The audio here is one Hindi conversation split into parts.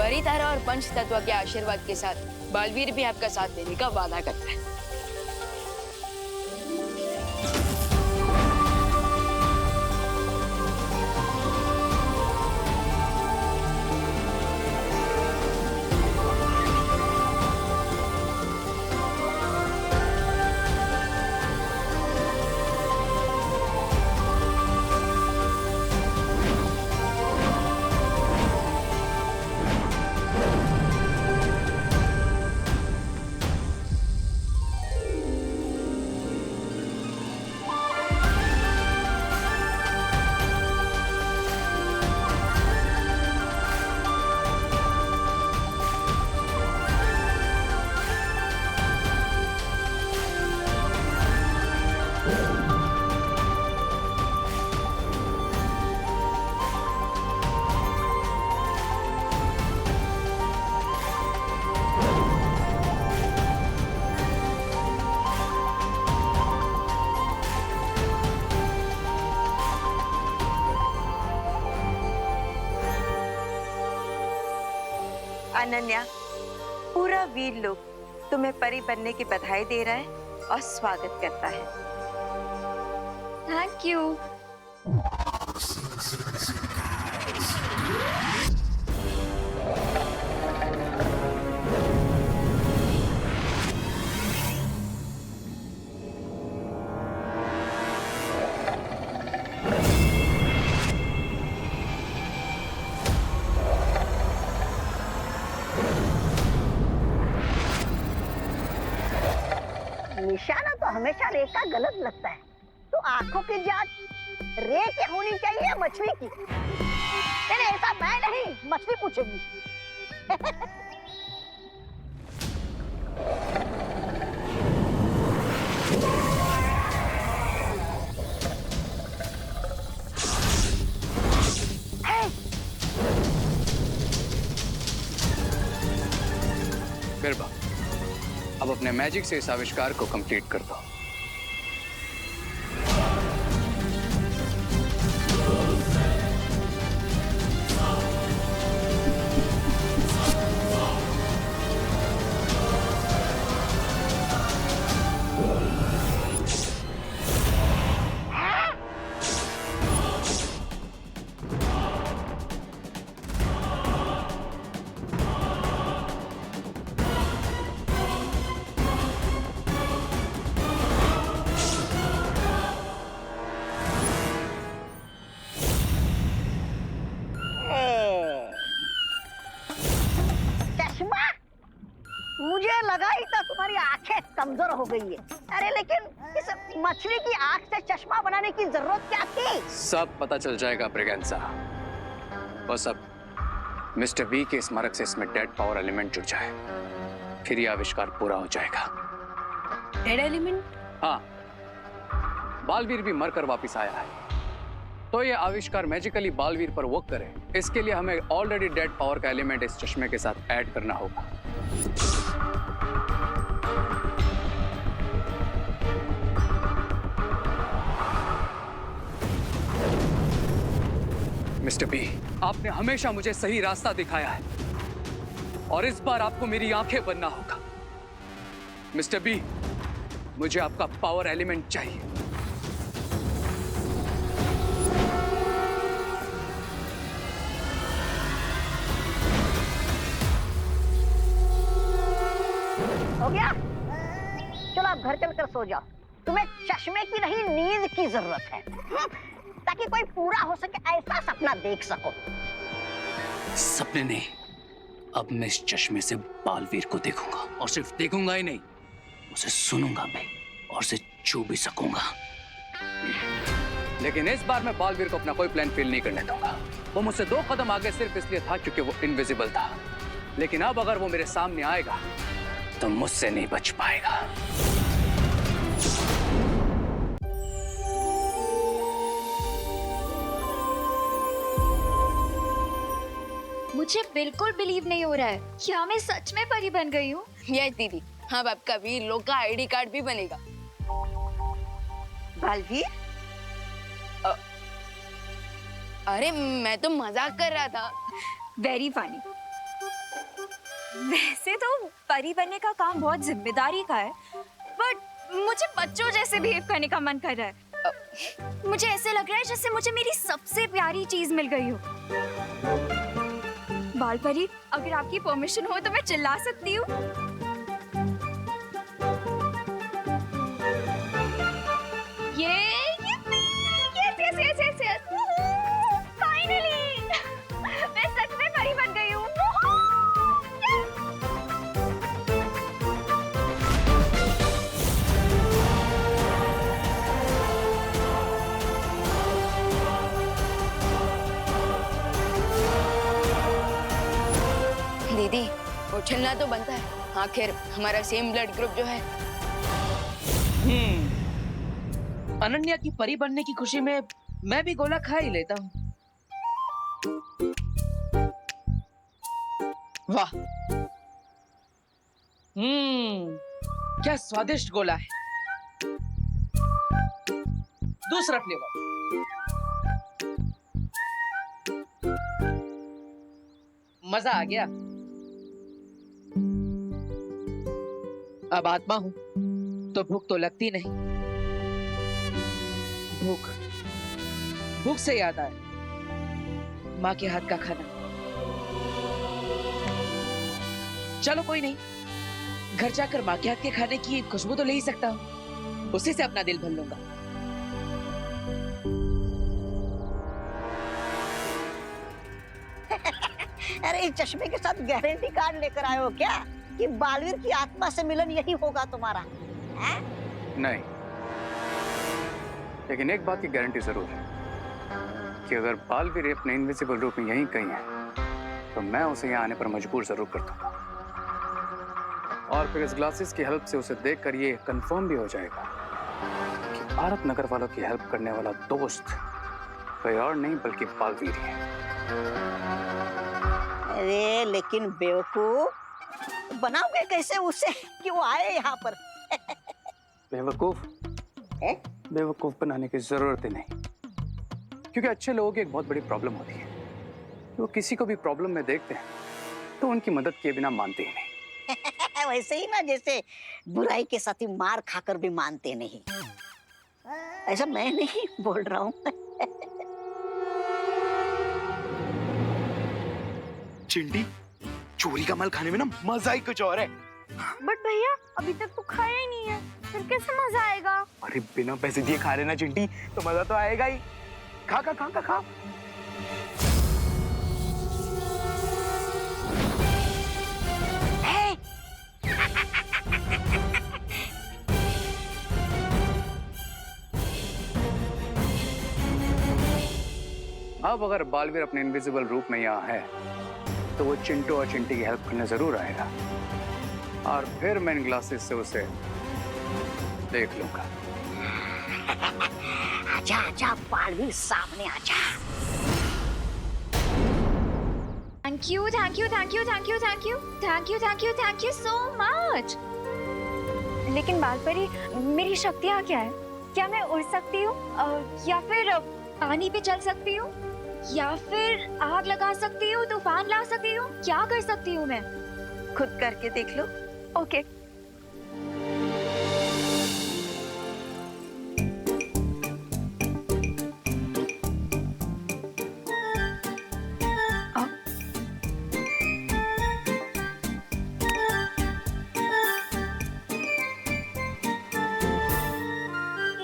परितारा और पंच तत्व के आशीर्वाद के साथ बालवीर भी आपका साथ देने का वादा करता है। अनन्या, पूरा वीर लोग तुम्हें परी बनने की बधाई दे रहा है और स्वागत करता है। Thank you. निशाना तो हमेशा रे का गलत लगता है, तो आंखों की जांच रे की होनी चाहिए या मछली की? नहीं ऐसा मैं नहीं, मछली पूछेगी। बिरबा, अब अपने मैजिक से इस आविष्कार को कंप्लीट कर दो। मुझे लगा ही था तुम्हारी आंखें कमजोर हो गई है। अरे लेकिन इस मछली की आंख से चश्मा बनाने की जरूरत क्या थी? सब पता चल जाएगा ब्रिगेंसा। बस अब मिस्टर बी के स्मारक से इसमें डेड पावर एलिमेंट जुड़ जाए, फिर यह आविष्कार पूरा हो जाएगा। Dead element? हाँ, बालवीर भी मरकर वापिस आया है, तो यह आविष्कार मैजिकली बालवीर पर वर्क करे, इसके लिए हमें ऑलरेडी डेड पावर का एलिमेंट इस चश्मे के साथ ऐड करना होगा। मिस्टर बी, आपने हमेशा मुझे सही रास्ता दिखाया है और इस बार आपको मेरी आंखें बनना होगा। मिस्टर बी, मुझे आपका पावर एलिमेंट चाहिए। हो गया? चलो आप घर चलकर सो जाओ। तुम्हें चश्मे की नहीं, नींद की जरूरत है, ताकि कोई पूरा हो सके ऐसा सपना देख सको। सपने नहीं, अब मैं इस चश्मे से बालवीर को देखूंगा, और सिर्फ देखूंगा ही नहीं, उसे सुनूंगा भी और उसे छू भी सकूंगा। लेकिन इस बार मैं बालवीर को अपना कोई प्लान फेल नहीं करने दूंगा। वो मुझसे 2 कदम आगे सिर्फ इसलिए था क्योंकि वो इनविजिबल था, लेकिन अब अगर वो मेरे सामने आएगा तो मुझसे नहीं बच पाएगा। मुझे बिल्कुल बिलीव नहीं हो रहा है, क्या मैं सच में परी बन गई हूँ? यस दीदी, हाँ, आपका वीर लोग का आईडी कार्ड भी बनेगा। बालवीर? अरे मैं तो मजाक कर रहा था। Very funny. वैसे तो परी बनने का काम बहुत जिम्मेदारी का है, बट मुझे बच्चों जैसे बिहेव करने का मन कर रहा है। मुझे ऐसे लग रहा है जैसे मुझे मेरी सबसे प्यारी चीज मिल गई हो। बाल परी, अगर आपकी परमिशन हो तो मैं चिल्ला सकती हूँ। Yes. Finally! मैं सच में परी बन गई हूँ। दीदी, उछलना तो बनता है, आखिर हमारा सेम ब्लड ग्रुप जो है। अनन्या की परी बनने की खुशी में मैं भी गोला खा ही लेता हूँ। वाह, क्या स्वादिष्ट गोला है। दूसरा फ्लेवर। मजा आ गया। अब आत्मा हूं तो भूख तो लगती नहीं। भूख से याद आया, माँ के हाथ का खाना। चलो कोई नहीं, घर जाकर माँ के हाथ के खाने की खुशबू तो ले ही सकता हूँ, उसी से अपना दिल भर लूंगा। अरे इस चश्मे के साथ गारंटी कार्ड लेकर आए हो क्या कि बालवीर की आत्मा से मिलन यही होगा तुम्हारा? है? नहीं, लेकिन एक बात की गारंटी जरूर है कि अगर बालवीर अपने इनविजिबल रूप में यहीं कहीं है तो मैं उसे यहाँ आने पर मजबूर जरूर कर दूंगा। और फिर इस ग्लासेस की हेल्प से उसे देखकर ये कंफर्म भी हो जाएगा कि भारत नगर वालों की हेल्प करने वाला दोस्त कोई और नहीं बल्कि बालवीर ही है। अरे लेकिन बेवकूफ, बनाओगे कैसे उसे कि वो आए यहाँ पर? बेवकूफ? बेवकूफ बनाने की जरूरत ही नहीं, क्योंकि अच्छे लोगों की एक बहुत बड़ी प्रॉब्लम होती है, वो किसी को भी प्रॉब्लम में देखते हैं तो उनकी मदद किए बिना मानते ही नहीं। वैसे ही ना, जैसे बुराई के साथी मार खाकर भी मानते नहीं। ऐसा मैं नहीं बोल रहा हूँ। चिंटी, चोरी का माल खाने में ना मजा ही कुछ और है। बट भैया, अभी तक तो खाया ही नहीं है, फिर कैसे मजा आएगा? अरे बिना पैसे दिए खा लेना चिंटी, तो मजा तो आएगा ही। खा खा खा खा खा। अब अगर बालवीर अपने इनविजिबल रूप में यहाँ है तो वो चिंटू और चिंटी की हेल्प करने जरूर आएगा, और फिर मैं इन ग्लासेस से उसे देख लूंगा। आजा आजा बालवीर, सामने आजा। Thank you so much. लेकिन बाल परी, मेरी शक्तियाँ क्या है? क्या मैं उड़ सकती हूँ, या फिर पानी पे चल सकती हूँ, या फिर आग लगा सकती हूँ, तूफान ला सकती हूँ? क्या कर सकती हूँ मैं? खुद करके देख लो। ओके।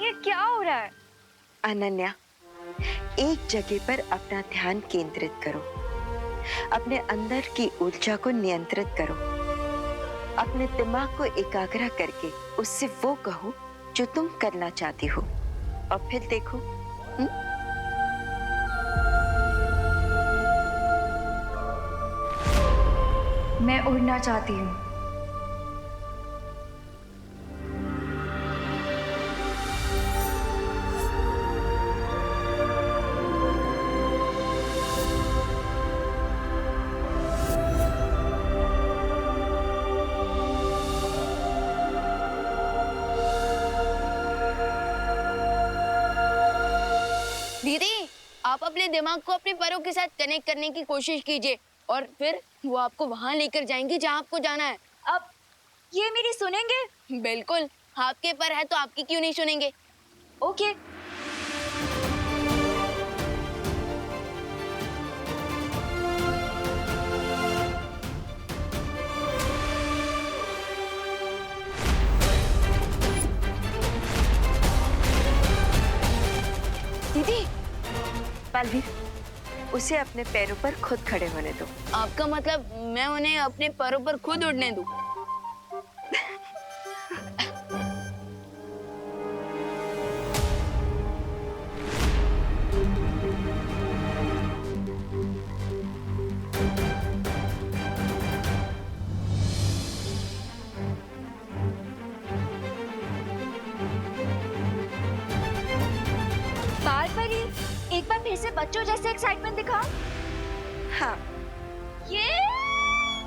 ये क्या हो रहा है? अनन्या, एक जगह पर अपना ध्यान केंद्रित करो, अपने अंदर की ऊर्जा को नियंत्रित करो, अपने दिमाग को एकाग्र करके उससे वो कहो जो तुम करना चाहती हो, और फिर देखो। मैं उड़ना चाहती हूँ। दीदी, आप अपने दिमाग को अपने पैरों के साथ कनेक्ट करने की कोशिश कीजिए और फिर वो आपको वहां लेकर जाएंगे जहां आपको जाना है। अब ये मेरी सुनेंगे? बिल्कुल, आपके पर है तो आपकी क्यों नहीं सुनेंगे। ओके। दीदी, बालवीर, उसे अपने पैरों पर खुद खड़े होने दो। आपका मतलब मैं उन्हें अपने पैरों पर खुद उड़ने दूं? बाल परी, एक बार फिर से बच्चों जैसे एक्साइटमेंट दिखाओ। हाँ, ये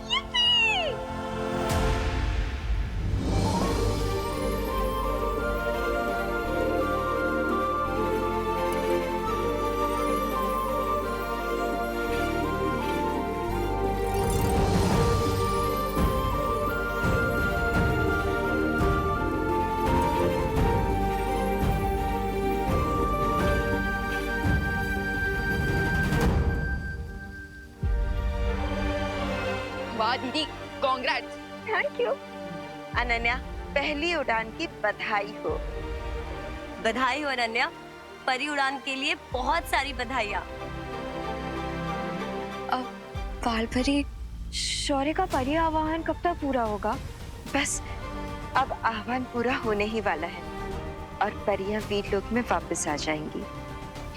yippee! वाह दीदी, कॉन्ग्रेट्स। Thank you. अनन्या, पहली उड़ान की बधाई हो। बधाई हो अनन्या, परी उड़ान के लिए बहुत सारी बधाइयाँ। बाल परी, शौर्य का परी आवाहन कब तक पूरा होगा? बस अब आह्वान पूरा होने ही वाला है और परियां वीर लोक में वापस आ जाएंगी।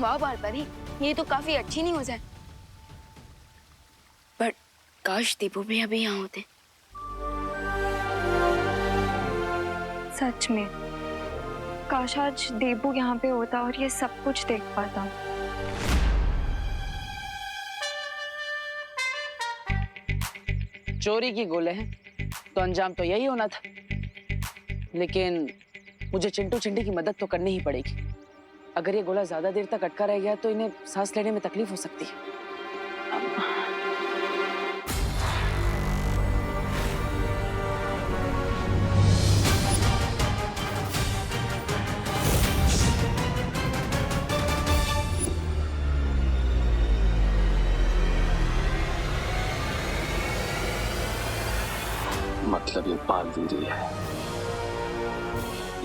वाह बाल परी, ये तो काफी अच्छी न्यूज़ है। बट काश दीपू भी अभी यहाँ होते। सच में, काश आज देबू यहाँ पे होता और ये सब कुछ देख पाता। चोरी की गोले हैं तो अंजाम तो यही होना था, लेकिन मुझे चिंटू चिंटी की मदद तो करनी ही पड़ेगी। अगर ये गोला ज्यादा देर तक अटका रह गया तो इन्हें सांस लेने में तकलीफ हो सकती है। मतलब ये बालवीर ही है।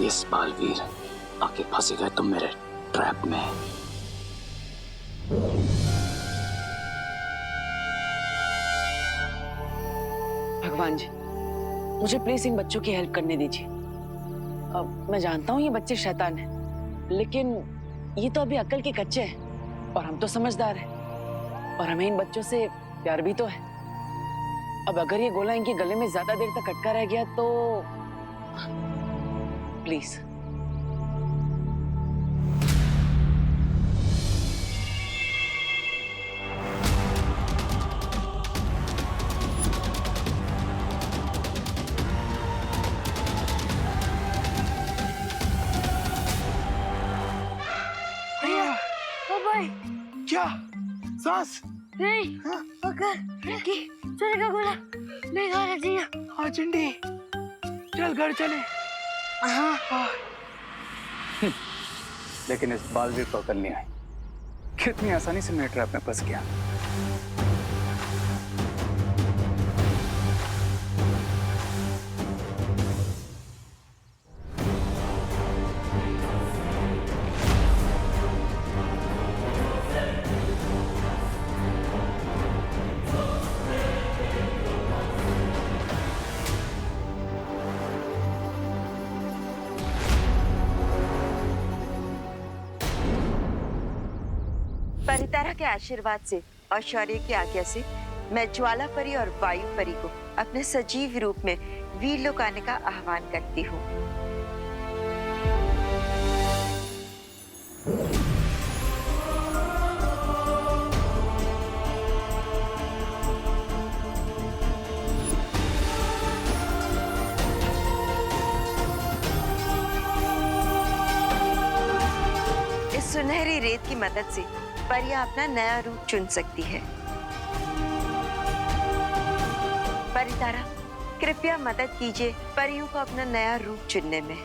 इस बालवीर आके फंस गए तुम मेरे ट्रैप में। भगवान जी, मुझे प्लीज इन बच्चों की हेल्प करने दीजिए। अब मैं जानता हूँ ये बच्चे शैतान हैं, लेकिन ये तो अभी अक्ल के कच्चे हैं और हम तो समझदार हैं और हमें इन बच्चों से प्यार भी तो है। अब अगर ये गोला इनके गले में ज्यादा देर तक अटका रह गया तो प्लीज। क्या सांस? नहीं, पकड़ कि चलेगा गोला नहीं खाना चाहिए। हाँ चिंटी, चल घर चले। हाँ। लेकिन इस बालवीर को अकल नहीं आई, कितनी आसानी से मेरे ट्रैप में फंस गया। परितारा के आशीर्वाद से और शौर्य की आज्ञा से मैं ज्वाला परी और वायु परी को अपने सजीव रूप में वीर लोक आने का आह्वान करती हूँ। इस सुनहरी रेत की मदद से परियां अपना नया रूप चुन सकती है। परितारा, कृपया मदद कीजिए परियों को अपना नया रूप चुनने में।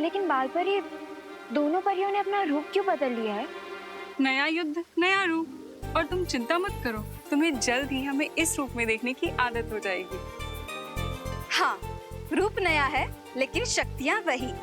लेकिन बाल परी, दोनों परियों ने अपना रूप क्यों बदल लिया है? नया युद्ध, नया रूप। और तुम चिंता मत करो, तुम्हें जल्द ही हमें इस रूप में देखने की आदत हो जाएगी। हाँ, रूप नया है लेकिन शक्तियाँ वही।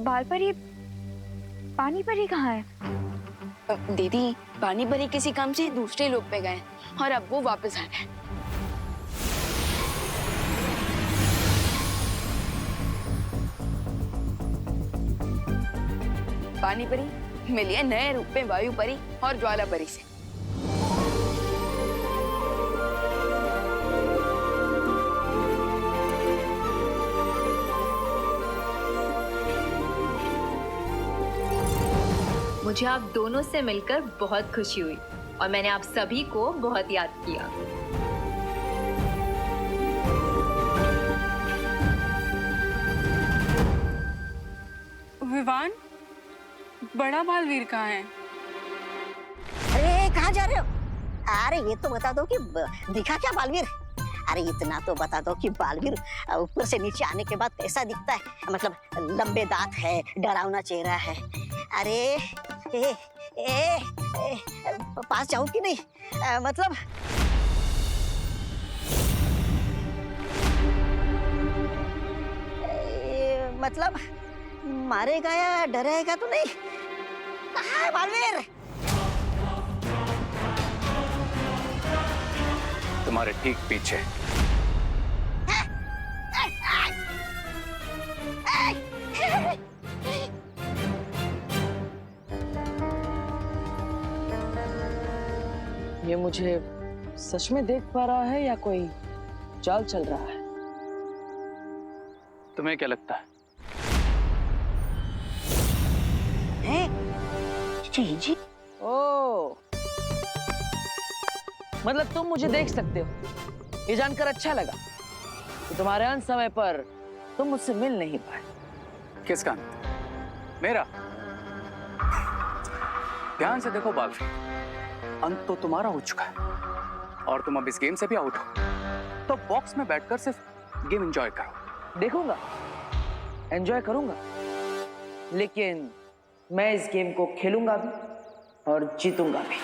बाल परी, पानी परी कहाँ है? दीदी, पानी परी किसी काम से दूसरे लोक पे गए और अब वो वापस आ रहे हैं। पानी परी मिलिए नए रूप में वायु परी और ज्वाला परी से। मुझे आप दोनों से मिलकर बहुत खुशी हुई और मैंने आप सभी को बहुत याद किया। विवान, बड़ा बालवीर कहाँ है? अरे कहाँ जा रहे हो? अरे ये तो बता दो कि दिखा क्या बालवीर? अरे इतना तो बता दो कि बालवीर ऊपर से नीचे आने के बाद कैसा दिखता है? मतलब लंबे दांत है, डरावना चेहरा है। अरे पास जाऊं कि नहीं? मतलब मतलब मारेगा या डराएगा तो नहीं? कहाँ है बालवीर? तुम्हारे ठीक पीछे। ये मुझे सच में देख पा रहा है या कोई चाल चल रहा है? तुम्हें क्या लगता है? जी। ओ, मतलब तुम मुझे देख सकते हो। ये जानकर अच्छा लगा कि तुम्हारे अंत समय पर तुम मुझसे मिल नहीं पाए। किसका अंत? मेरा? ध्यान से देखो बालवीर, अंत तो तुम्हारा हो चुका है और तुम अब इस गेम से भी आउट हो। तो बॉक्स में बैठकर सिर्फ गेम एंजॉय करो। देखूंगा, एंजॉय करूंगा, लेकिन मैं इस गेम को खेलूंगा भी और जीतूंगा भी।